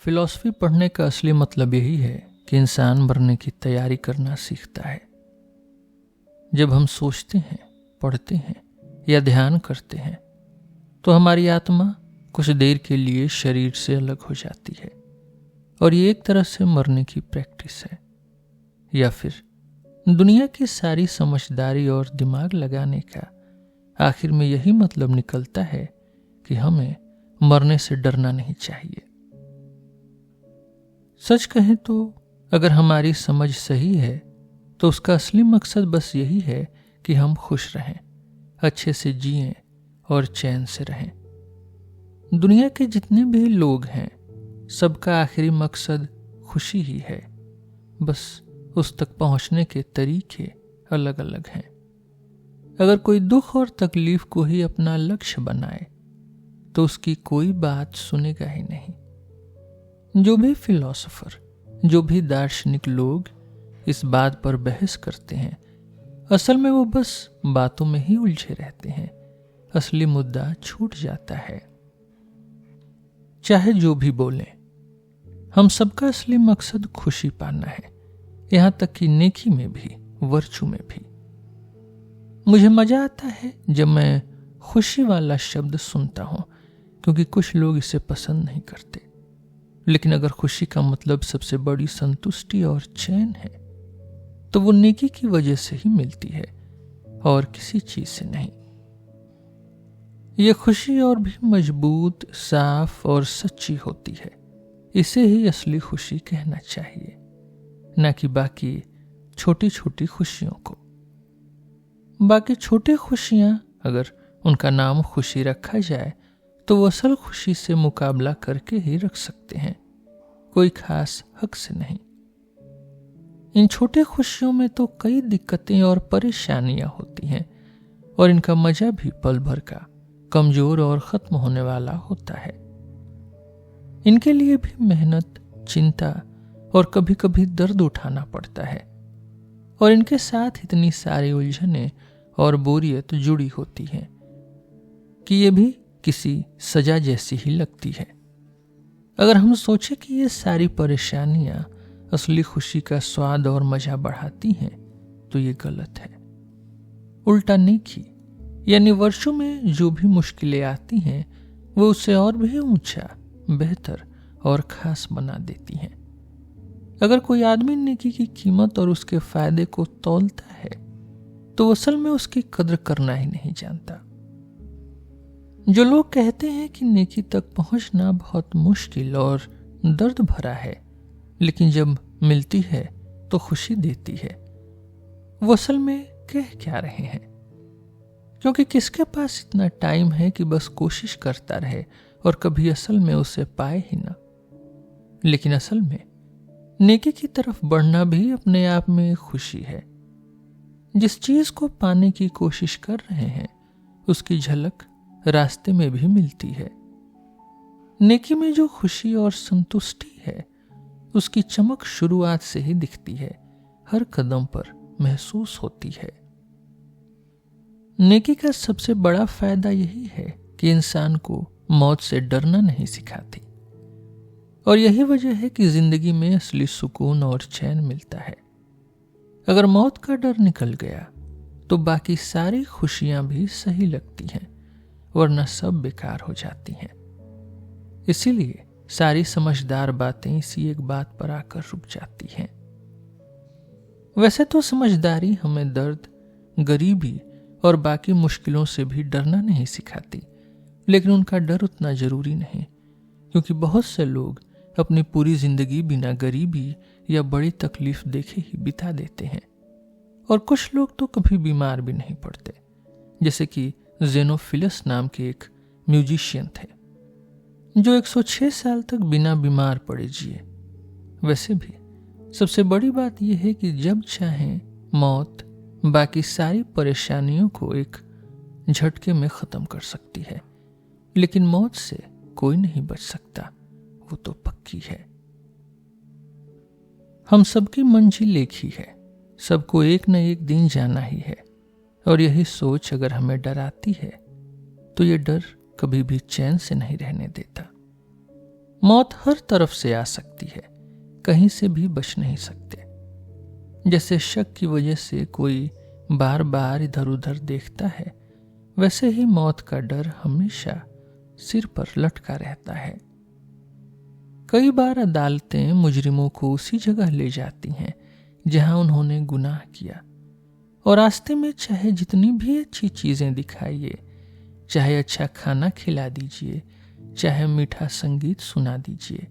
Philosophy पढ़ने का असली मतलब यही है कि इंसान मरने की तैयारी करना सीखता है। जब हम सोचते हैं, पढ़ते हैं या ध्यान करते हैं तो हमारी आत्मा कुछ देर के लिए शरीर से अलग हो जाती है और ये एक तरह से मरने की प्रैक्टिस है। या फिर दुनिया की सारी समझदारी और दिमाग लगाने का आखिर में यही मतलब निकलता है कि हमें मरने से डरना नहीं चाहिए। सच कहें तो अगर हमारी समझ सही है तो उसका असली मकसद बस यही है कि हम खुश रहें, अच्छे से जिएं और चैन से रहें। दुनिया के जितने भी लोग हैं सबका आखिरी मकसद खुशी ही है, बस उस तक पहुंचने के तरीके अलग अलग हैं। अगर कोई दुख और तकलीफ को ही अपना लक्ष्य बनाए तो उसकी कोई बात सुनेगा ही नहीं। जो भी फिलॉसफर, जो भी दार्शनिक लोग इस बात पर बहस करते हैं, असल में वो बस बातों में ही उलझे रहते हैं, असली मुद्दा छूट जाता है। चाहे जो भी बोलें, हम सबका असली मकसद खुशी पाना है, यहां तक कि नेकी में भी, वर्चू में भी। मुझे मजा आता है जब मैं खुशी वाला शब्द सुनता हूं, क्योंकि कुछ लोग इसे पसंद नहीं करते। लेकिन अगर खुशी का मतलब सबसे बड़ी संतुष्टि और चैन है तो वो नेकी की वजह से ही मिलती है और किसी चीज से नहीं। ये खुशी और भी मजबूत, साफ और सच्ची होती है। इसे ही असली खुशी कहना चाहिए, ना कि बाकी छोटी छोटी खुशियों को। बाकी छोटी खुशियां अगर उनका नाम खुशी रखा जाए तो वो असल खुशी से मुकाबला करके ही रख सकते हैं, कोई खास हक से नहीं। इन छोटे खुशियों में तो कई दिक्कतें और परेशानियां होती हैं और इनका मजा भी पल भर का, कमजोर और खत्म होने वाला होता है। इनके लिए भी मेहनत, चिंता और कभी कभी दर्द उठाना पड़ता है और इनके साथ इतनी सारी उलझनें और बोरियत जुड़ी होती हैं कि ये भी किसी सजा जैसी ही लगती है। अगर हम सोचें कि ये सारी परेशानियां असली खुशी का स्वाद और मजा बढ़ाती हैं तो ये गलत है। उल्टा नेकी यानी वर्षों में जो भी मुश्किलें आती हैं वो उसे और भी ऊंचा, बेहतर और खास बना देती हैं। अगर कोई आदमी नेकी की कीमत और उसके फायदे को तौलता है तो असल में उसकी कद्र करना ही नहीं जानता। जो लोग कहते हैं कि नेकी तक पहुंचना बहुत मुश्किल और दर्द भरा है, लेकिन जब मिलती है तो खुशी देती है, वो असल में कह क्या रहे हैं? क्योंकि किसके पास इतना टाइम है कि बस कोशिश करता रहे और कभी असल में उसे पाए ही ना। लेकिन असल में नेकी की तरफ बढ़ना भी अपने आप में खुशी है। जिस चीज को पाने की कोशिश कर रहे हैं उसकी झलक रास्ते में भी मिलती है। नेकी में जो खुशी और संतुष्टि है उसकी चमक शुरुआत से ही दिखती है, हर कदम पर महसूस होती है। नेकी का सबसे बड़ा फायदा यही है कि इंसान को मौत से डरना नहीं सिखाती और यही वजह है कि जिंदगी में असली सुकून और चैन मिलता है। अगर मौत का डर निकल गया तो बाकी सारी खुशियां भी सही लगती हैं, वरना सब बेकार हो जाती हैं। इसीलिए सारी समझदार बातें इसी एक बात पर आकर रुक जाती हैं। वैसे तो समझदारी हमें दर्द, गरीबी और बाकी मुश्किलों से भी डरना नहीं सिखाती, लेकिन उनका डर उतना जरूरी नहीं, क्योंकि बहुत से लोग अपनी पूरी जिंदगी बिना गरीबी या बड़ी तकलीफ देखे ही बिता देते हैं। और कुछ लोग तो कभी बीमार भी नहीं पड़ते, जैसे कि जेनोफिलस नाम के एक म्यूजिशियन थे जो 106 साल तक बिना बीमार पड़े जिए। वैसे भी सबसे बड़ी बात यह है कि जब चाहें मौत बाकी सारी परेशानियों को एक झटके में खत्म कर सकती है, लेकिन मौत से कोई नहीं बच सकता, वो तो पक्की है। हम सबकी मंजिल एक ही है, सबको एक न एक दिन जाना ही है और यही सोच अगर हमें डराती है तो ये डर कभी भी चैन से नहीं रहने देता। मौत हर तरफ से आ सकती है, कहीं से भी बच नहीं सकते। जैसे शक की वजह से कोई बार बार इधर उधर देखता है, वैसे ही मौत का डर हमेशा सिर पर लटका रहता है। कई बार अदालतें मुजरिमों को उसी जगह ले जाती हैं जहां उन्होंने गुनाह किया, और रास्ते में चाहे जितनी भी अच्छी चीजें दिखाइए, चाहे अच्छा खाना खिला दीजिए, चाहे मीठा संगीत सुना दीजिए,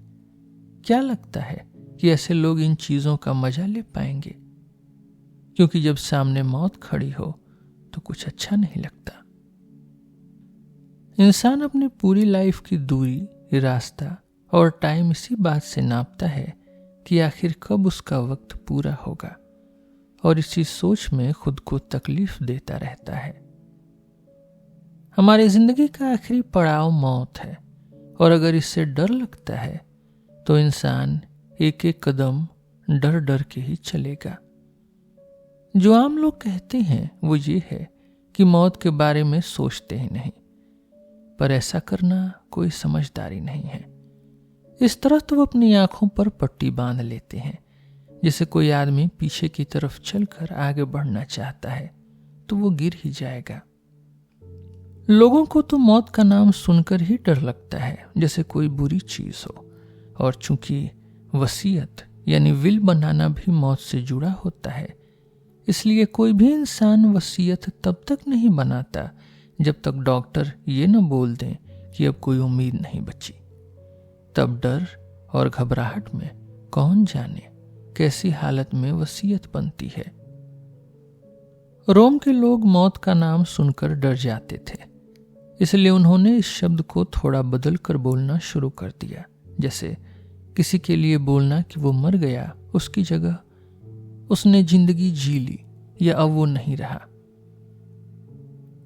क्या लगता है कि ऐसे लोग इन चीजों का मजा ले पाएंगे? क्योंकि जब सामने मौत खड़ी हो तो कुछ अच्छा नहीं लगता। इंसान अपनी पूरी लाइफ की दूरी, रास्ता और टाइम इसी बात से नापता है कि आखिर कब उसका वक्त पूरा होगा, और इसी सोच में खुद को तकलीफ देता रहता है। हमारी जिंदगी का आखिरी पड़ाव मौत है, और अगर इससे डर लगता है तो इंसान एक एक कदम डर डर के ही चलेगा। जो आम लोग कहते हैं वो ये है कि मौत के बारे में सोचते ही नहीं, पर ऐसा करना कोई समझदारी नहीं है। इस तरह तो वो अपनी आंखों पर पट्टी बांध लेते हैं। जैसे कोई आदमी पीछे की तरफ चलकर आगे बढ़ना चाहता है तो वो गिर ही जाएगा। लोगों को तो मौत का नाम सुनकर ही डर लगता है, जैसे कोई बुरी चीज हो, और चूंकि वसीयत यानी विल बनाना भी मौत से जुड़ा होता है, इसलिए कोई भी इंसान वसीयत तब तक नहीं बनाता जब तक डॉक्टर ये न बोल दें कि अब कोई उम्मीद नहीं बची। तब डर और घबराहट में कौन जाने कैसी हालत में वसीयत बनती है। रोम के लोग मौत का नाम सुनकर डर जाते थे, इसलिए उन्होंने इस शब्द को थोड़ा बदल कर बोलना शुरू कर दिया। जैसे किसी के लिए बोलना कि वो मर गया, उसकी जगह उसने जिंदगी जी ली, या अब वो नहीं रहा।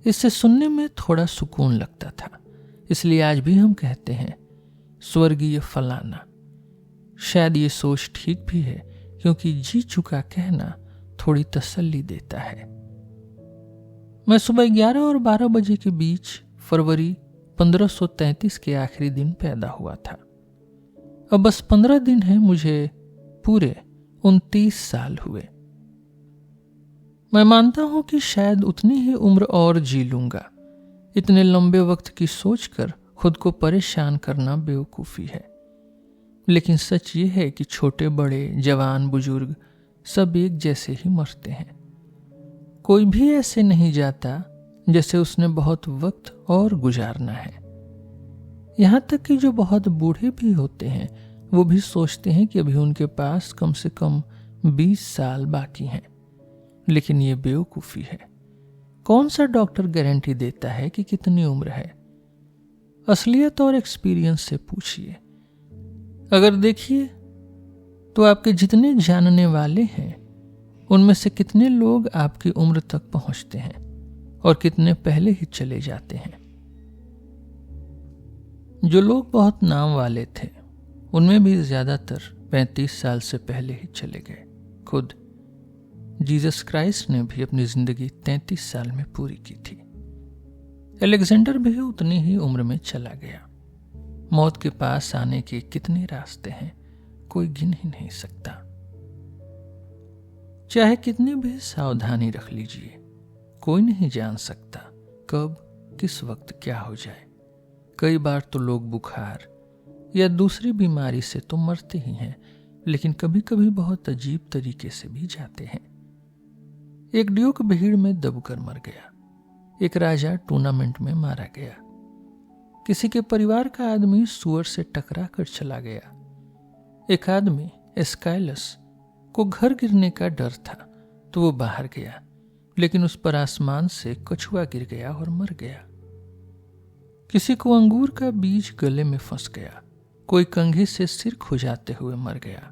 इससे सुनने में थोड़ा सुकून लगता था, इसलिए आज भी हम कहते हैं स्वर्गीय फलाना। शायद ये सोच ठीक भी है, क्योंकि जी चुका कहना थोड़ी तसल्ली देता है। मैं सुबह 11 और 12 बजे के बीच फरवरी 1533 के आखिरी दिन पैदा हुआ था। अब बस 15 दिन है मुझे पूरे 29 साल हुए। मैं मानता हूं कि शायद उतनी ही उम्र और जी लूंगा। इतने लंबे वक्त की सोचकर खुद को परेशान करना बेवकूफी है। लेकिन सच ये है कि छोटे बड़े, जवान बुजुर्ग सब एक जैसे ही मरते हैं। कोई भी ऐसे नहीं जाता जैसे उसने बहुत वक्त और गुजारना है। यहां तक कि जो बहुत बूढ़े भी होते हैं वो भी सोचते हैं कि अभी उनके पास कम से कम 20 साल बाकी हैं। लेकिन ये बेवकूफी है। कौन सा डॉक्टर गारंटी देता है कि कितनी उम्र है? असलियत और एक्सपीरियंस से पूछिए। अगर देखिए तो आपके जितने जानने वाले हैं उनमें से कितने लोग आपकी उम्र तक पहुंचते हैं और कितने पहले ही चले जाते हैं। जो लोग बहुत नाम वाले थे उनमें भी ज्यादातर 35 साल से पहले ही चले गए। खुद जीसस क्राइस्ट ने भी अपनी जिंदगी 33 साल में पूरी की थी। अलेक्जेंडर भी उतनी ही उम्र में चला गया। मौत के पास आने के कितने रास्ते हैं कोई गिन ही नहीं सकता। चाहे कितनी भी सावधानी रख लीजिए, कोई नहीं जान सकता कब किस वक्त क्या हो जाए। कई बार तो लोग बुखार या दूसरी बीमारी से तो मरते ही हैं, लेकिन कभी कभी बहुत अजीब तरीके से भी जाते हैं। एक ड्यूक भीड़ में दबकर मर गया। एक राजा टूर्नामेंट में मारा गया। किसी के परिवार का आदमी सुअर से टकरा कर चला गया। एक आदमी एस्काइलस को घर गिरने का डर था तो वो बाहर गया, लेकिन उस पर आसमान से कछुआ गिर गया और मर गया। किसी को अंगूर का बीज गले में फंस गया। कोई कंघी से सिर खुजाते हुए मर गया।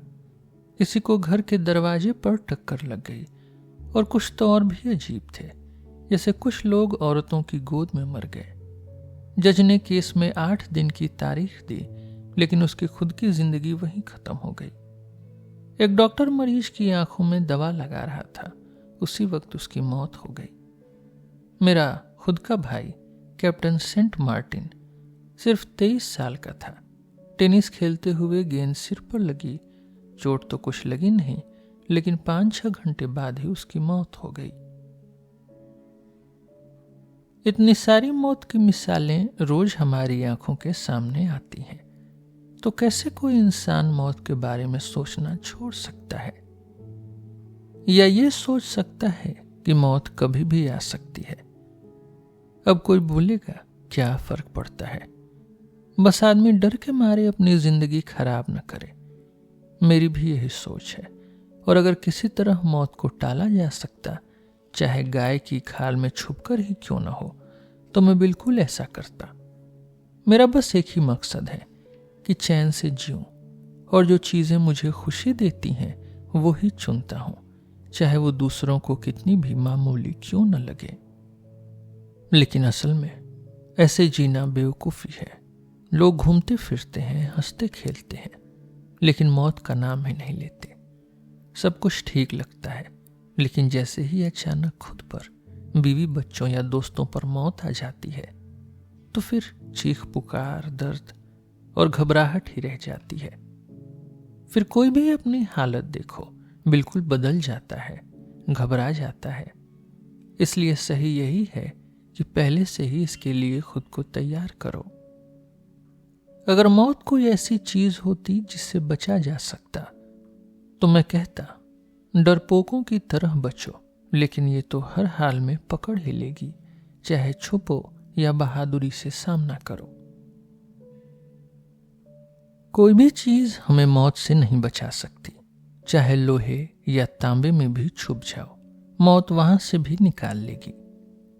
किसी को घर के दरवाजे पर टक्कर लग गई। और कुछ तो और भी अजीब थे, जैसे कुछ लोग औरतों की गोद में मर गए। जज ने केस में 8 दिन की तारीख दी, लेकिन उसकी खुद की जिंदगी वहीं खत्म हो गई। एक डॉक्टर मरीज की आंखों में दवा लगा रहा था, उसी वक्त उसकी मौत हो गई। मेरा खुद का भाई कैप्टन सेंट मार्टिन सिर्फ 23 साल का था। टेनिस खेलते हुए गेंद सिर पर लगी। चोट तो कुछ लगी नहीं, लेकिन 5-6 घंटे बाद ही उसकी मौत हो गई। इतनी सारी मौत की मिसालें रोज हमारी आंखों के सामने आती हैं, तो कैसे कोई इंसान मौत के बारे में सोचना छोड़ सकता है, या ये सोच सकता है कि मौत कभी भी आ सकती है। अब कोई बोलेगा क्या फर्क पड़ता है, बस आदमी डर के मारे अपनी जिंदगी खराब न करे। मेरी भी यही सोच है, और अगर किसी तरह मौत को टाला जा सकता, चाहे गाय की खाल में छुपकर ही क्यों न हो, तो मैं बिल्कुल ऐसा करता। मेरा बस एक ही मकसद है कि चैन से जीऊं, और जो चीजें मुझे खुशी देती हैं वो ही चुनता हूं, चाहे वो दूसरों को कितनी भी मामूली क्यों न लगे। लेकिन असल में ऐसे जीना बेवकूफ़ी है। लोग घूमते फिरते हैं, हंसते खेलते हैं, लेकिन मौत का नाम ही नहीं लेते। सब कुछ ठीक लगता है, लेकिन जैसे ही अचानक खुद पर, बीवी बच्चों या दोस्तों पर मौत आ जाती है, तो फिर चीख पुकार, दर्द और घबराहट ही रह जाती है। फिर कोई भी अपनी हालत देखो, बिल्कुल बदल जाता है, घबरा जाता है। इसलिए सही यही है कि पहले से ही इसके लिए खुद को तैयार करो। अगर मौत कोई ऐसी चीज होती जिससे बचा जा सकता, तो मैं कहता डरपोकों की तरह बचो, लेकिन ये तो हर हाल में पकड़ ही लेगी, चाहे छुपो या बहादुरी से सामना करो। कोई भी चीज हमें मौत से नहीं बचा सकती, चाहे लोहे या तांबे में भी छुप जाओ, मौत वहां से भी निकाल लेगी।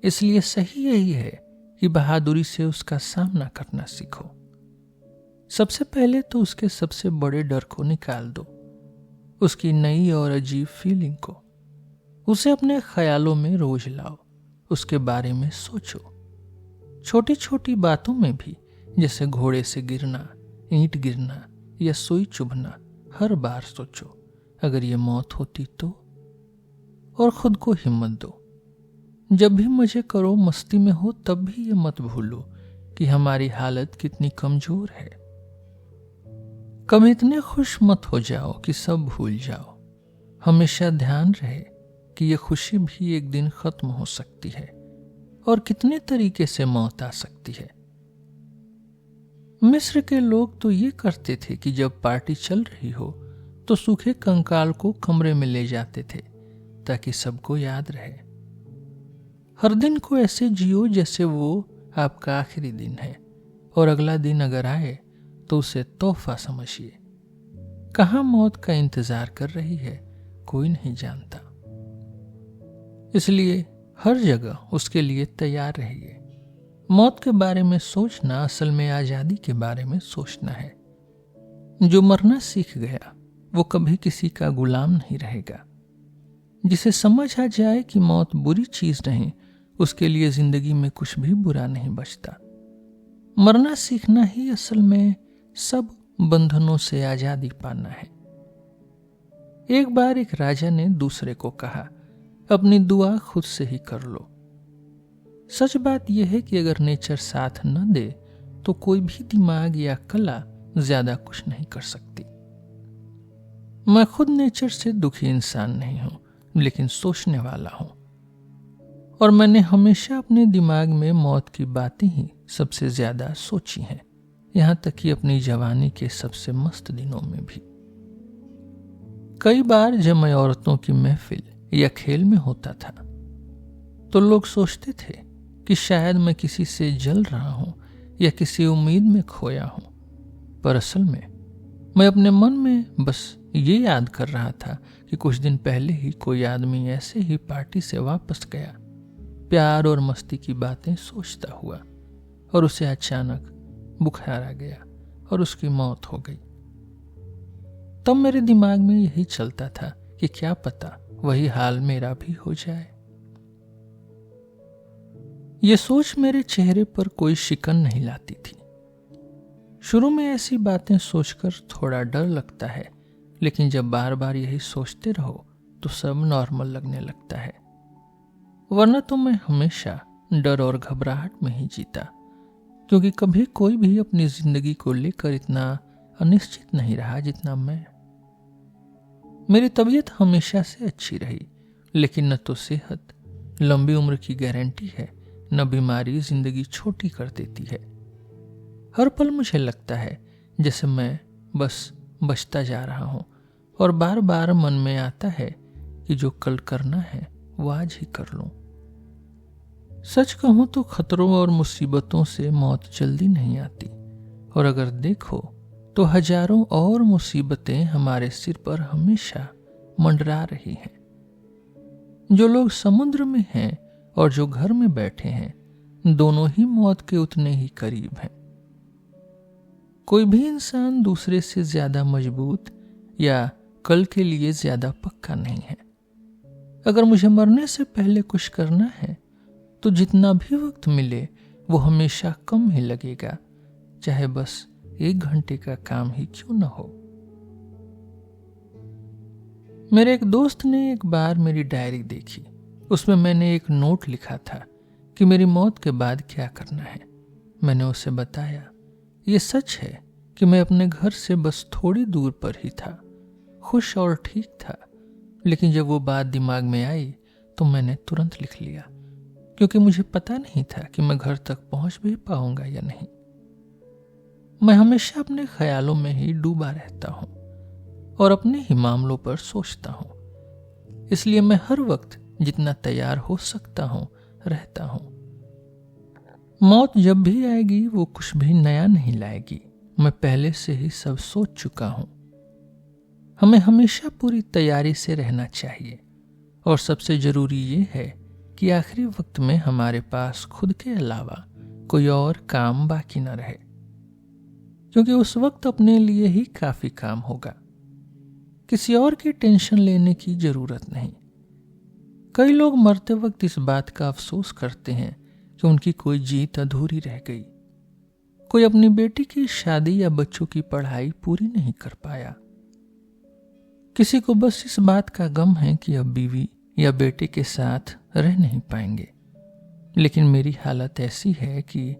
इसलिए सही यही है कि बहादुरी से उसका सामना करना सीखो। सबसे पहले तो उसके सबसे बड़े डर को निकाल दो, उसकी नई और अजीब फीलिंग को। उसे अपने ख्यालों में रोज लाओ, उसके बारे में सोचो। छोटी छोटी बातों में भी, जैसे घोड़े से गिरना, ईंट गिरना या सुई चुभना, हर बार सोचो अगर ये मौत होती तो। और खुद को हिम्मत दो। जब भी मजे करो, मस्ती में हो, तब भी ये मत भूलो कि हमारी हालत कितनी कमजोर है। कभी इतने खुश मत हो जाओ कि सब भूल जाओ। हमेशा ध्यान रहे कि ये खुशी भी एक दिन खत्म हो सकती है, और कितने तरीके से मौत आ सकती है। मिस्र के लोग तो ये करते थे कि जब पार्टी चल रही हो तो सूखे कंकाल को कमरे में ले जाते थे, ताकि सबको याद रहे। हर दिन को ऐसे जियो जैसे वो आपका आखिरी दिन है, और अगला दिन अगर आए तो उसे तोहफा समझिए। कहाँ मौत का इंतजार कर रही है, कोई नहीं जानता। इसलिए हर जगह उसके लिए तैयार रहिए। मौत के बारे में सोचना असल में आजादी के बारे में सोचना है। जो मरना सीख गया वो कभी किसी का गुलाम नहीं रहेगा। जिसे समझ आ जाए कि मौत बुरी चीज नहीं, उसके लिए जिंदगी में कुछ भी बुरा नहीं बचता। मरना सीखना ही असल में सब बंधनों से आजादी पाना है। एक बार एक राजा ने दूसरे को कहा, अपनी दुआ खुद से ही कर लो। सच बात यह है कि अगर नेचर साथ न दे तो कोई भी दिमाग या कला ज्यादा कुछ नहीं कर सकती। मैं खुद नेचर से दुखी इंसान नहीं हूं, लेकिन सोचने वाला हूं, और मैंने हमेशा अपने दिमाग में मौत की बातें ही सबसे ज्यादा सोची हैं, यहां तक कि अपनी जवानी के सबसे मस्त दिनों में भी। कई बार जब मैं औरतों की महफिल या खेल में होता था तो लोग सोचते थे कि शायद मैं किसी से जल रहा हूं या किसी उम्मीद में खोया हूं, पर असल में मैं अपने मन में बस ये याद कर रहा था कि कुछ दिन पहले ही कोई आदमी ऐसे ही पार्टी से वापस गया, प्यार और मस्ती की बातें सोचता हुआ, और उसे अचानक बुखार आ गया और उसकी मौत हो गई। तब मेरे दिमाग में यही चलता था कि क्या पता वही हाल मेरा भी हो जाए। ये सोच मेरे चेहरे पर कोई शिकन नहीं लाती थी। शुरू में ऐसी बातें सोचकर थोड़ा डर लगता है, लेकिन जब बार बार यही सोचते रहो तो सब नॉर्मल लगने लगता है। वरना तो मैं हमेशा डर और घबराहट में ही जीता, क्योंकि कभी कोई भी अपनी जिंदगी को लेकर इतना अनिश्चित नहीं रहा जितना मैं। मेरी तबीयत हमेशा से अच्छी रही, लेकिन न तो सेहत लंबी उम्र की गारंटी है, न बीमारी जिंदगी छोटी कर देती है। हर पल मुझे लगता है जैसे मैं बस बचता जा रहा हूं, और बार बार मन में आता है कि जो कल करना है वो आज ही कर लूं। सच कहूं तो खतरों और मुसीबतों से मौत जल्दी नहीं आती, और अगर देखो तो हजारों और मुसीबतें हमारे सिर पर हमेशा मंडरा रही हैं। जो लोग समुद्र में हैं और जो घर में बैठे हैं, दोनों ही मौत के उतने ही करीब हैं। कोई भी इंसान दूसरे से ज्यादा मजबूत या कल के लिए ज्यादा पक्का नहीं है। अगर मुझे मरने से पहले कुछ करना है तो जितना भी वक्त मिले वो हमेशा कम ही लगेगा, चाहे बस 1 घंटे का काम ही क्यों न हो। मेरे एक दोस्त ने एक बार मेरी डायरी देखी। उसमें मैंने एक नोट लिखा था कि मेरी मौत के बाद क्या करना है। मैंने उसे बताया, ये सच है कि मैं अपने घर से बस थोड़ी दूर पर ही था, खुश और ठीक था, लेकिन जब वो बात दिमाग में आई तो मैंने तुरंत लिख लिया, क्योंकि मुझे पता नहीं था कि मैं घर तक पहुंच भी पाऊंगा या नहीं। मैं हमेशा अपने ख्यालों में ही डूबा रहता हूं और अपने ही मामलों पर सोचता हूं, इसलिए मैं हर वक्त जितना तैयार हो सकता हूं रहता हूं। मौत जब भी आएगी वो कुछ भी नया नहीं लाएगी, मैं पहले से ही सब सोच चुका हूं। हमें हमेशा पूरी तैयारी से रहना चाहिए, और सबसे जरूरी ये है कि आखिरी वक्त में हमारे पास खुद के अलावा कोई और काम बाकी न रहे, क्योंकि उस वक्त अपने लिए ही काफी काम होगा। किसी और की टेंशन लेने की जरूरत नहीं। कई लोग मरते वक्त इस बात का अफसोस करते हैं कि उनकी कोई जीत अधूरी रह गई। कोई अपनी बेटी की शादी या बच्चों की पढ़ाई पूरी नहीं कर पाया। किसी को बस इस बात का गम है कि अब बीवी या बेटे के साथ रह नहीं पाएंगे। लेकिन मेरी हालत ऐसी है कि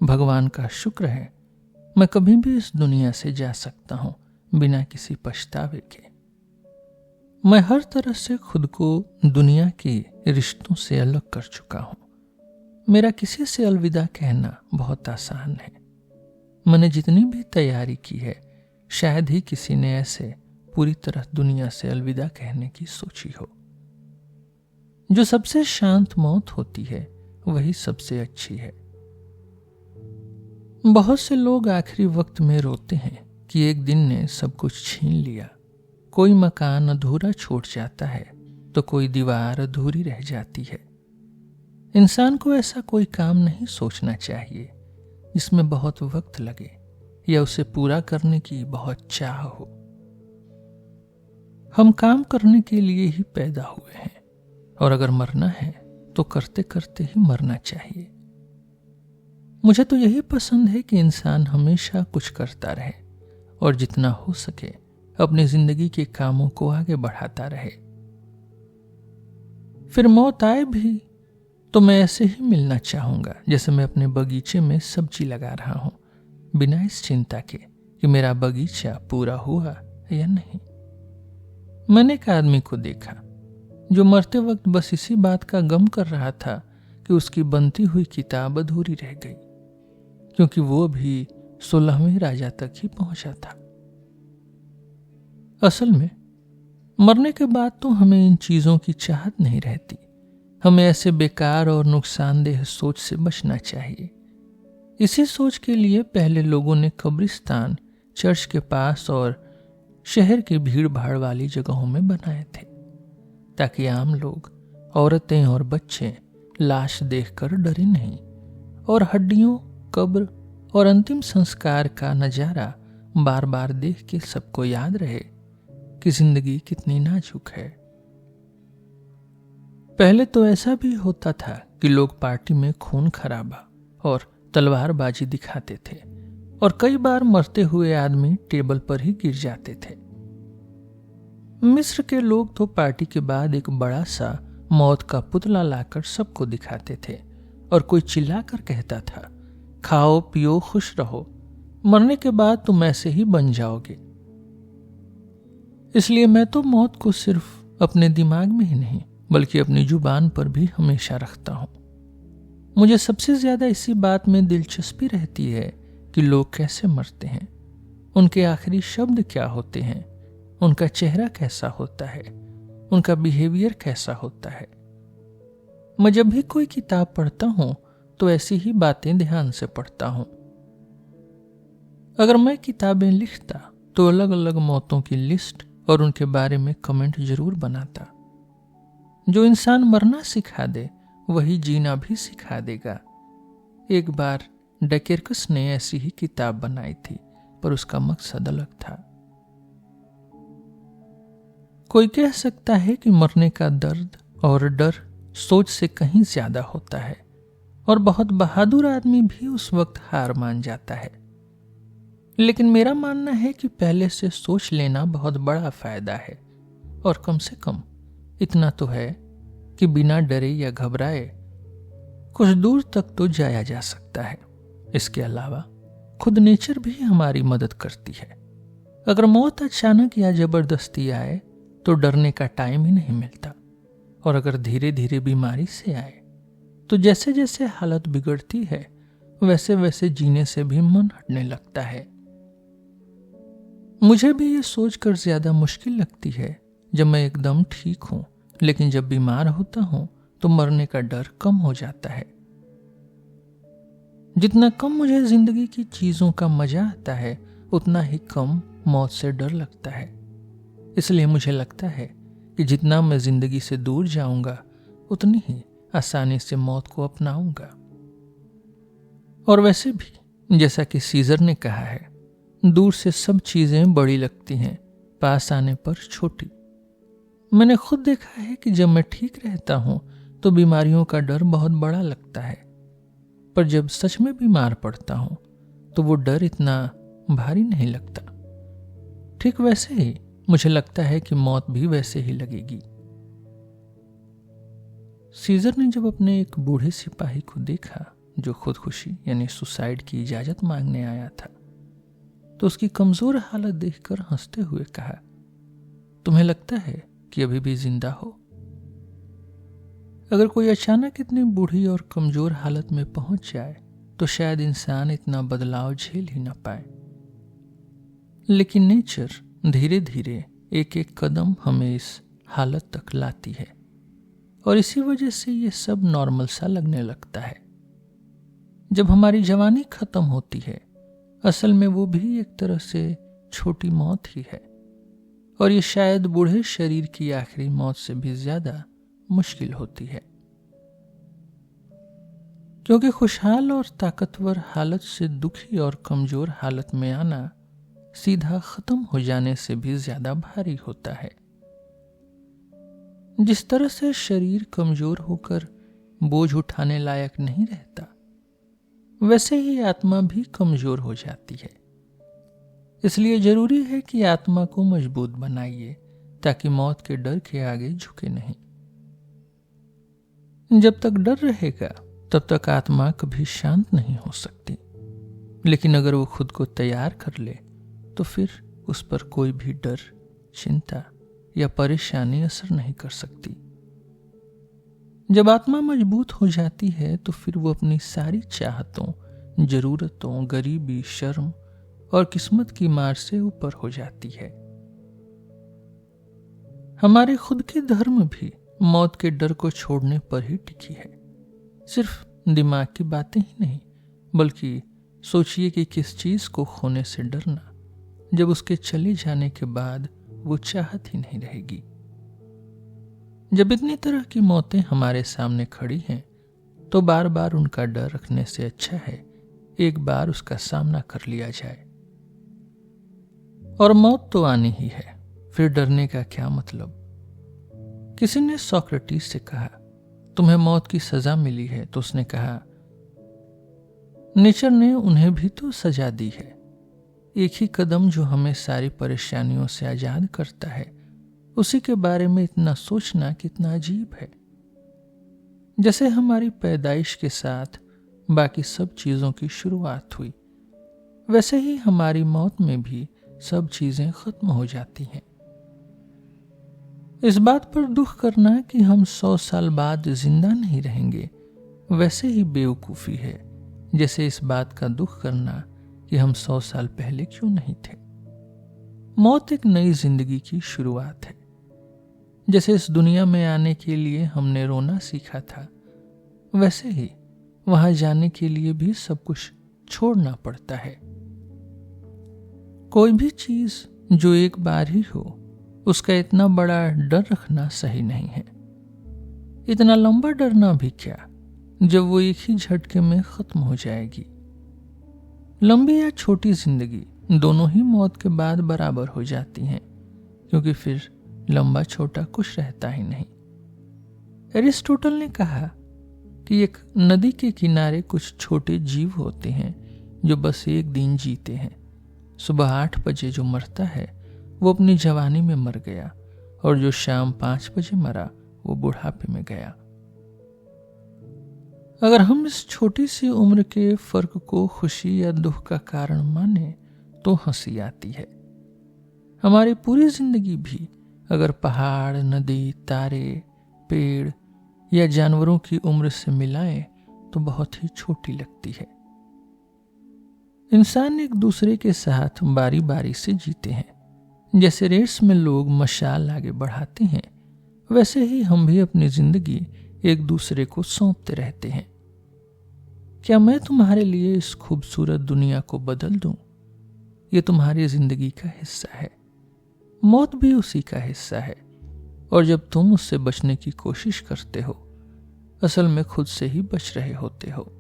भगवान का शुक्र है मैं कभी भी इस दुनिया से जा सकता हूं बिना किसी पछतावे के। मैं हर तरह से खुद को दुनिया के रिश्तों से अलग कर चुका हूं। मेरा किसी से अलविदा कहना बहुत आसान है। मैंने जितनी भी तैयारी की है, शायद ही किसी ने ऐसे पूरी तरह दुनिया से अलविदा कहने की सोची हो। जो सबसे शांत मौत होती है वही सबसे अच्छी है। बहुत से लोग आखिरी वक्त में रोते हैं कि एक दिन ने सब कुछ छीन लिया। कोई मकान अधूरा छूट जाता है तो कोई दीवार अधूरी रह जाती है। इंसान को ऐसा कोई काम नहीं सोचना चाहिए जिसमें बहुत वक्त लगे या उसे पूरा करने की बहुत चाह हो। हम काम करने के लिए ही पैदा हुए हैं, और अगर मरना है तो करते करते ही मरना चाहिए। मुझे तो यही पसंद है कि इंसान हमेशा कुछ करता रहे और जितना हो सके अपनी जिंदगी के कामों को आगे बढ़ाता रहे। फिर मौत आए भी तो मैं ऐसे ही मिलना चाहूंगा जैसे मैं अपने बगीचे में सब्जी लगा रहा हूं, बिना इस चिंता के कि मेरा बगीचा पूरा हुआ या नहीं। मैंने एक आदमी को देखा जो मरते वक्त बस इसी बात का गम कर रहा था कि उसकी बनती हुई किताब अधूरी रह गई, क्योंकि वो भी 16वें राजा तक ही पहुंचा था। असल में मरने के बाद तो हमें इन चीजों की चाहत नहीं रहती। हमें ऐसे बेकार और नुकसानदेह सोच से बचना चाहिए। इसी सोच के लिए पहले लोगों ने कब्रिस्तान चर्च के पास और शहर की भीड़ भाड़ वाली जगहों में बनाए थे, ताकि आम लोग, औरतें और बच्चे लाश देखकर डरे नहीं और हड्डियों, कब्र और अंतिम संस्कार का नजारा बार बार देख के सबको याद रहे कि जिंदगी कितनी नाजुक है। पहले तो ऐसा भी होता था कि लोग पार्टी में खून खराबा और तलवारबाजी दिखाते थे, और कई बार मरते हुए आदमी टेबल पर ही गिर जाते थे। मिस्र के लोग तो पार्टी के बाद एक बड़ा सा मौत का पुतला लाकर सबको दिखाते थे और कोई चिल्लाकर कहता था, खाओ पियो खुश रहो, मरने के बाद तुम ऐसे ही बन जाओगे। इसलिए मैं तो मौत को सिर्फ अपने दिमाग में ही नहीं बल्कि अपनी जुबान पर भी हमेशा रखता हूं। मुझे सबसे ज्यादा इसी बात में दिलचस्पी रहती है कि लोग कैसे मरते हैं, उनके आखिरी शब्द क्या होते हैं, उनका चेहरा कैसा होता है, उनका बिहेवियर कैसा होता है। मैं जब भी कोई किताब पढ़ता हूं तो ऐसी ही बातें ध्यान से पढ़ता हूं। अगर मैं किताबें लिखता तो अलग अलग मौतों की लिस्ट और उनके बारे में कमेंट जरूर बनाता। जो इंसान मरना सिखा दे वही जीना भी सिखा देगा। एक बार डेकेर्कस ने ऐसी ही किताब बनाई थी, पर उसका मकसद अलग था। कोई कह सकता है कि मरने का दर्द और डर सोच से कहीं ज्यादा होता है और बहुत बहादुर आदमी भी उस वक्त हार मान जाता है। लेकिन मेरा मानना है कि पहले से सोच लेना बहुत बड़ा फायदा है, और कम से कम इतना तो है कि बिना डरे या घबराए कुछ दूर तक तो जाया जा सकता है। इसके अलावा खुद नेचर भी हमारी मदद करती है। अगर मौत अचानक या जबरदस्ती आए तो डरने का टाइम ही नहीं मिलता, और अगर धीरे धीरे बीमारी से आए तो जैसे जैसे हालत बिगड़ती है वैसे वैसे जीने से भी मन हटने लगता है। मुझे भी ये सोचकर ज्यादा मुश्किल लगती है जब मैं एकदम ठीक हूं, लेकिन जब बीमार होता हूं तो मरने का डर कम हो जाता है। जितना कम मुझे जिंदगी की चीजों का मजा आता है उतना ही कम मौत से डर लगता है। इसलिए मुझे लगता है कि जितना मैं जिंदगी से दूर जाऊंगा उतनी ही आसानी से मौत को अपनाऊंगा। और वैसे भी जैसा कि सीजर ने कहा है, दूर से सब चीजें बड़ी लगती हैं, पास आने पर छोटी। मैंने खुद देखा है कि जब मैं ठीक रहता हूं तो बीमारियों का डर बहुत बड़ा लगता है, पर जब सच में बीमार पड़ता हूं तो वो डर इतना भारी नहीं लगता। ठीक वैसे ही मुझे लगता है कि मौत भी वैसे ही लगेगी। सीजर ने जब अपने एक बूढ़े सिपाही को देखा जो खुदकुशी यानी सुसाइड की इजाजत मांगने आया था, तो उसकी कमजोर हालत देखकर हंसते हुए कहा, तुम्हें लगता है कि अभी भी जिंदा हो? अगर कोई अचानक इतनी बूढ़ी और कमजोर हालत में पहुंच जाए तो शायद इंसान इतना बदलाव झेल ही ना पाए। लेकिन नेचर धीरे धीरे एक एक कदम हमें इस हालत तक लाती है, और इसी वजह से ये सब नॉर्मल सा लगने लगता है। जब हमारी जवानी खत्म होती है, असल में वो भी एक तरह से छोटी मौत ही है, और ये शायद बूढ़े शरीर की आखिरी मौत से भी ज्यादा मुश्किल होती है, क्योंकि खुशहाल और ताकतवर हालत से दुखी और कमजोर हालत में आना सीधा खत्म हो जाने से भी ज्यादा भारी होता है। जिस तरह से शरीर कमजोर होकर बोझ उठाने लायक नहीं रहता, वैसे ही आत्मा भी कमजोर हो जाती है। इसलिए जरूरी है कि आत्मा को मजबूत बनाइए ताकि मौत के डर के आगे झुके नहीं। जब तक डर रहेगा तब तक आत्मा कभी शांत नहीं हो सकती, लेकिन अगर वो खुद को तैयार कर ले तो फिर उस पर कोई भी डर, चिंता या परेशानी असर नहीं कर सकती। जब आत्मा मजबूत हो जाती है तो फिर वो अपनी सारी चाहतों, जरूरतों, गरीबी, शर्म और किस्मत की मार से ऊपर हो जाती है। हमारे खुद के धर्म भी मौत के डर को छोड़ने पर ही टिकी है। सिर्फ दिमाग की बातें ही नहीं, बल्कि सोचिए कि किस चीज को खोने से डरना जब उसके चले जाने के बाद वो चाहत ही नहीं रहेगी। जब इतनी तरह की मौतें हमारे सामने खड़ी हैं तो बार बार उनका डर रखने से अच्छा है एक बार उसका सामना कर लिया जाए। और मौत तो आनी ही है, फिर डरने का क्या मतलब। किसी ने सोक्रेटिस से कहा, तुम्हें मौत की सजा मिली है, तो उसने कहा, नेचर ने उन्हें भी तो सजा दी है। एक ही कदम जो हमें सारी परेशानियों से आजाद करता है, उसी के बारे में इतना सोचना कितना अजीब है। जैसे हमारी पैदाइश के साथ बाकी सब चीजों की शुरुआत हुई, वैसे ही हमारी मौत में भी सब चीजें खत्म हो जाती हैं। इस बात पर दुख करना कि हम 100 साल बाद जिंदा नहीं रहेंगे वैसे ही बेवकूफी है जैसे इस बात का दुख करना कि हम 100 साल पहले क्यों नहीं थे। मौत एक नई जिंदगी की शुरुआत है। जैसे इस दुनिया में आने के लिए हमने रोना सीखा था, वैसे ही वहां जाने के लिए भी सब कुछ छोड़ना पड़ता है। कोई भी चीज जो एक बार ही हो, उसका इतना बड़ा डर रखना सही नहीं है। इतना लंबा डरना भी क्या जब वो एक ही झटके में खत्म हो जाएगी। लंबी या छोटी जिंदगी दोनों ही मौत के बाद बराबर हो जाती हैं, क्योंकि फिर लंबा छोटा कुछ रहता ही नहीं। एरिस्टोटल ने कहा कि एक नदी के किनारे कुछ छोटे जीव होते हैं जो बस एक दिन जीते हैं। सुबह 8 बजे जो मरता है वो अपनी जवानी में मर गया, और जो शाम 5 बजे मरा वो बुढ़ापे में गया। अगर हम इस छोटी सी उम्र के फर्क को खुशी या दुख का कारण माने तो हंसी आती है। हमारी पूरी जिंदगी भी अगर पहाड़, नदी, तारे, पेड़ या जानवरों की उम्र से मिलाएं तो बहुत ही छोटी लगती है। इंसान एक दूसरे के साथ बारी बारी से जीते हैं। जैसे रेस में लोग मशाल आगे बढ़ाते हैं, वैसे ही हम भी अपनी जिंदगी एक दूसरे को सौंपते रहते हैं। क्या मैं तुम्हारे लिए इस खूबसूरत दुनिया को बदल दूं? ये तुम्हारी जिंदगी का हिस्सा है। मौत भी उसी का हिस्सा है, और जब तुम उससे बचने की कोशिश करते हो, असल में खुद से ही बच रहे होते हो।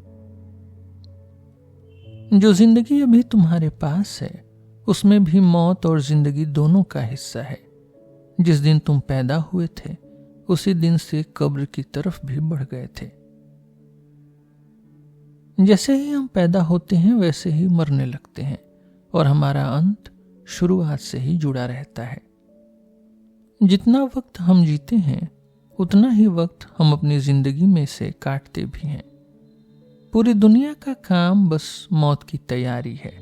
जो जिंदगी अभी तुम्हारे पास है, उसमें भी मौत और जिंदगी दोनों का हिस्सा है। जिस दिन तुम पैदा हुए थे, उसी दिन से कब्र की तरफ भी बढ़ गए थे। जैसे ही हम पैदा होते हैं वैसे ही मरने लगते हैं, और हमारा अंत शुरुआत से ही जुड़ा रहता है। जितना वक्त हम जीते हैं, उतना ही वक्त हम अपनी जिंदगी में से काटते भी हैं। पूरी दुनिया का काम बस मौत की तैयारी है।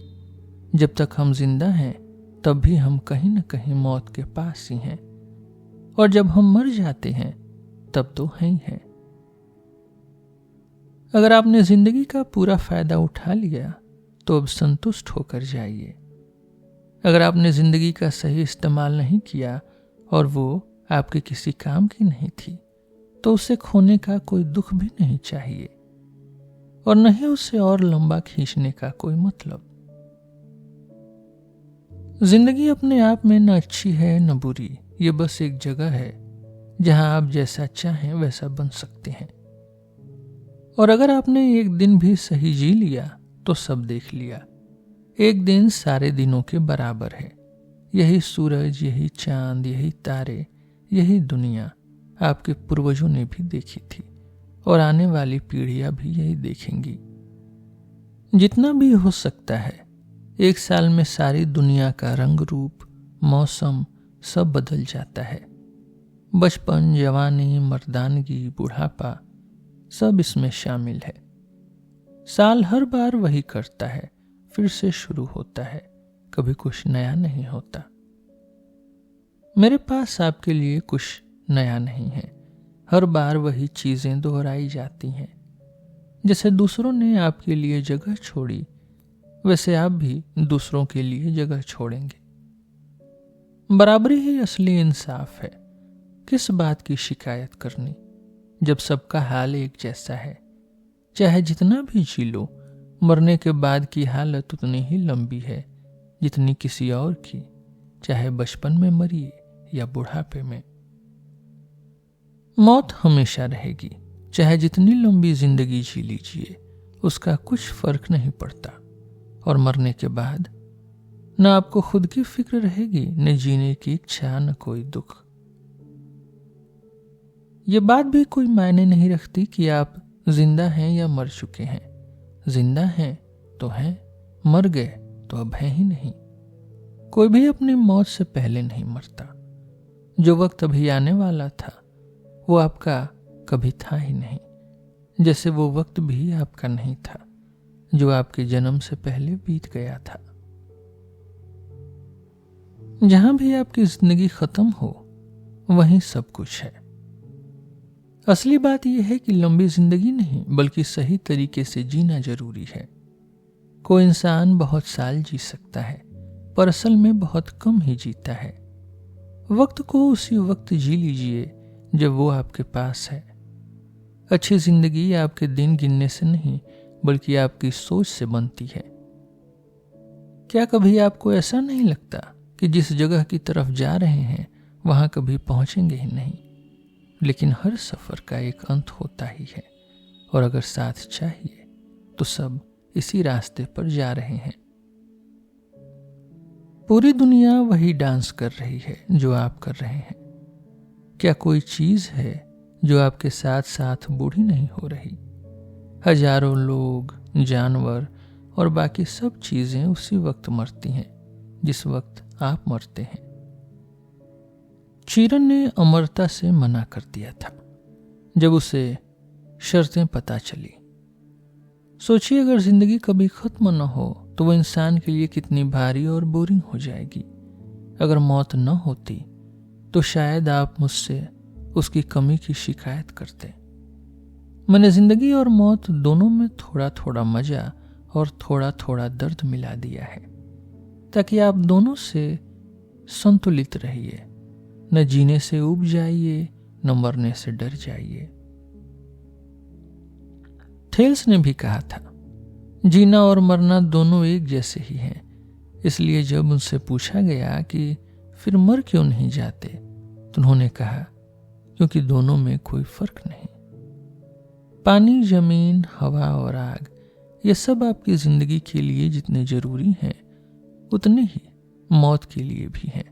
जब तक हम जिंदा हैं, तब भी हम कहीं न कहीं मौत के पास ही हैं, और जब हम मर जाते हैं तब तो हैं ही हैं। अगर आपने जिंदगी का पूरा फायदा उठा लिया तो अब संतुष्ट होकर जाइए। अगर आपने जिंदगी का सही इस्तेमाल नहीं किया और वो आपके किसी काम की नहीं थी, तो उसे खोने का कोई दुख भी नहीं चाहिए, और न ही उसे और लंबा खींचने का कोई मतलब। जिंदगी अपने आप में न अच्छी है न बुरी, ये बस एक जगह है जहां आप जैसा चाहें वैसा बन सकते हैं। और अगर आपने एक दिन भी सही जी लिया तो सब देख लिया। एक दिन सारे दिनों के बराबर है। यही सूरज, यही चांद, यही तारे, यही दुनिया आपके पूर्वजों ने भी देखी थी, और आने वाली पीढ़ियां भी यही देखेंगी। जितना भी हो सकता है, एक साल में सारी दुनिया का रंग रूप, मौसम सब बदल जाता है। बचपन, जवानी, मर्दानगी, बुढ़ापा सब इसमें शामिल है। साल हर बार वही करता है, फिर से शुरू होता है, कभी कुछ नया नहीं होता। मेरे पास आपके लिए कुछ नया नहीं है। हर बार वही चीजें दोहराई जाती हैं। जैसे दूसरों ने आपके लिए जगह छोड़ी, वैसे आप भी दूसरों के लिए जगह छोड़ेंगे। बराबरी ही असली इंसाफ है। किस बात की शिकायत करनी जब सबका हाल एक जैसा है। चाहे जितना भी जी लो, मरने के बाद की हालत उतनी ही लंबी है जितनी किसी और की, चाहे बचपन में मरिए या बुढ़ापे में। मौत हमेशा रहेगी, चाहे जितनी लंबी जिंदगी जी लीजिए, उसका कुछ फर्क नहीं पड़ता। और मरने के बाद न आपको खुद की फिक्र रहेगी, न जीने की इच्छा, न कोई दुख। ये बात भी कोई मायने नहीं रखती कि आप जिंदा हैं या मर चुके हैं। जिंदा हैं तो हैं, मर गए तो अब हैं ही नहीं। कोई भी अपनी मौत से पहले नहीं मरता। जो वक्त अभी आने वाला था वो आपका कभी था ही नहीं, जैसे वो वक्त भी आपका नहीं था। जो आपके जन्म से पहले बीत गया था। जहां भी आपकी जिंदगी खत्म हो वहीं सब कुछ है। असली बात यह है कि लंबी जिंदगी नहीं बल्कि सही तरीके से जीना जरूरी है। कोई इंसान बहुत साल जी सकता है पर असल में बहुत कम ही जीता है। वक्त को उसी वक्त जी लीजिए जब वो आपके पास है। अच्छी जिंदगी आपके दिन गिनने से नहीं बल्कि आपकी सोच से बनती है। क्या कभी आपको ऐसा नहीं लगता कि जिस जगह की तरफ जा रहे हैं वहां कभी पहुंचेंगे ही नहीं, लेकिन हर सफर का एक अंत होता ही है और अगर साथ चाहिए तो सब इसी रास्ते पर जा रहे हैं। पूरी दुनिया वही डांस कर रही है जो आप कर रहे हैं। क्या कोई चीज है जो आपके साथ साथ बूढ़ी नहीं हो रही? हजारों लोग, जानवर और बाकी सब चीजें उसी वक्त मरती हैं जिस वक्त आप मरते हैं। चिरन ने अमरता से मना कर दिया था जब उसे शर्तें पता चली। सोचिए अगर जिंदगी कभी खत्म न हो तो वह इंसान के लिए कितनी भारी और बोरिंग हो जाएगी। अगर मौत न होती तो शायद आप मुझसे उसकी कमी की शिकायत करते। मैंने जिंदगी और मौत दोनों में थोड़ा थोड़ा मजा और थोड़ा थोड़ा दर्द मिला दिया है ताकि आप दोनों से संतुलित रहिए। न जीने से ऊब जाइए न मरने से डर जाइए। थेल्स ने भी कहा था जीना और मरना दोनों एक जैसे ही हैं। इसलिए जब उनसे पूछा गया कि फिर मर क्यों नहीं जाते तो उन्होंने कहा क्योंकि दोनों में कोई फर्क नहीं। पानी, जमीन, हवा और आग ये सब आपकी जिंदगी के लिए जितने जरूरी हैं उतने ही मौत के लिए भी हैं।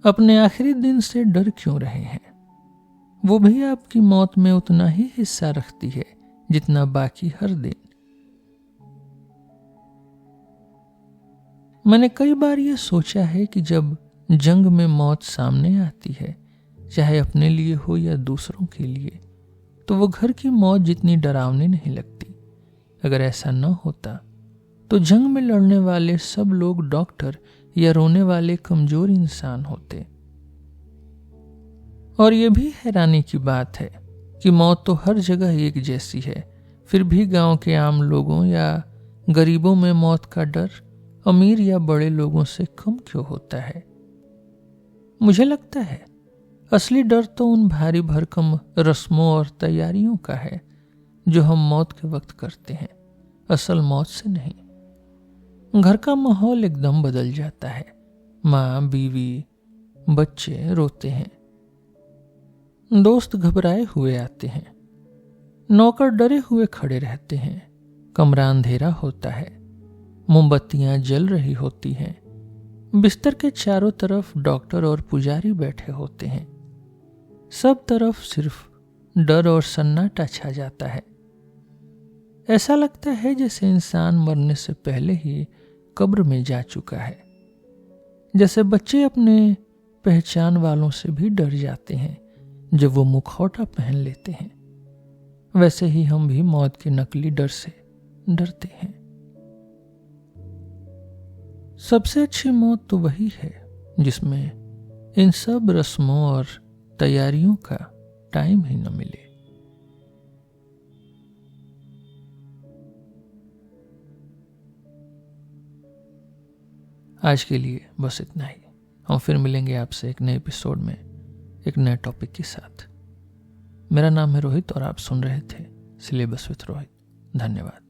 अपने आखिरी दिन से डर क्यों रहे हैं? वो भी आपकी मौत में उतना ही हिस्सा रखती है जितना बाकी हर दिन। मैंने कई बार ये सोचा है कि जब जंग में मौत सामने आती है, चाहे अपने लिए हो या दूसरों के लिए, तो वो घर की मौत जितनी डरावनी नहीं लगती। अगर ऐसा न होता तो जंग में लड़ने वाले सब लोग डॉक्टर या रोने वाले कमजोर इंसान होते। और यह भी हैरानी की बात है कि मौत तो हर जगह एक जैसी है, फिर भी गांव के आम लोगों या गरीबों में मौत का डर अमीर या बड़े लोगों से कम क्यों होता है? मुझे लगता है असली डर तो उन भारी भरकम रस्मों और तैयारियों का है जो हम मौत के वक्त करते हैं, असल मौत से नहीं। घर का माहौल एकदम बदल जाता है। माँ, बीवी, बच्चे रोते हैं, दोस्त घबराए हुए आते हैं, नौकर डरे हुए खड़े रहते हैं, कमरा अंधेरा होता है, मोमबत्तियां जल रही होती हैं, बिस्तर के चारों तरफ डॉक्टर और पुजारी बैठे होते हैं। सब तरफ सिर्फ डर और सन्नाटा छा जाता है। ऐसा लगता है जैसे इंसान मरने से पहले ही कब्र में जा चुका है। जैसे बच्चे अपने पहचान वालों से भी डर जाते हैं जब वो मुखौटा पहन लेते हैं, वैसे ही हम भी मौत के नकली डर से डरते हैं। सबसे अच्छी मौत तो वही है जिसमें इन सब रस्मों और तैयारियों का टाइम ही न मिले। आज के लिए बस इतना ही। हम फिर मिलेंगे आपसे एक नए एपिसोड में एक नए टॉपिक के साथ। मेरा नाम है रोहित और आप सुन रहे थे सिलेबस विद रोहित। धन्यवाद।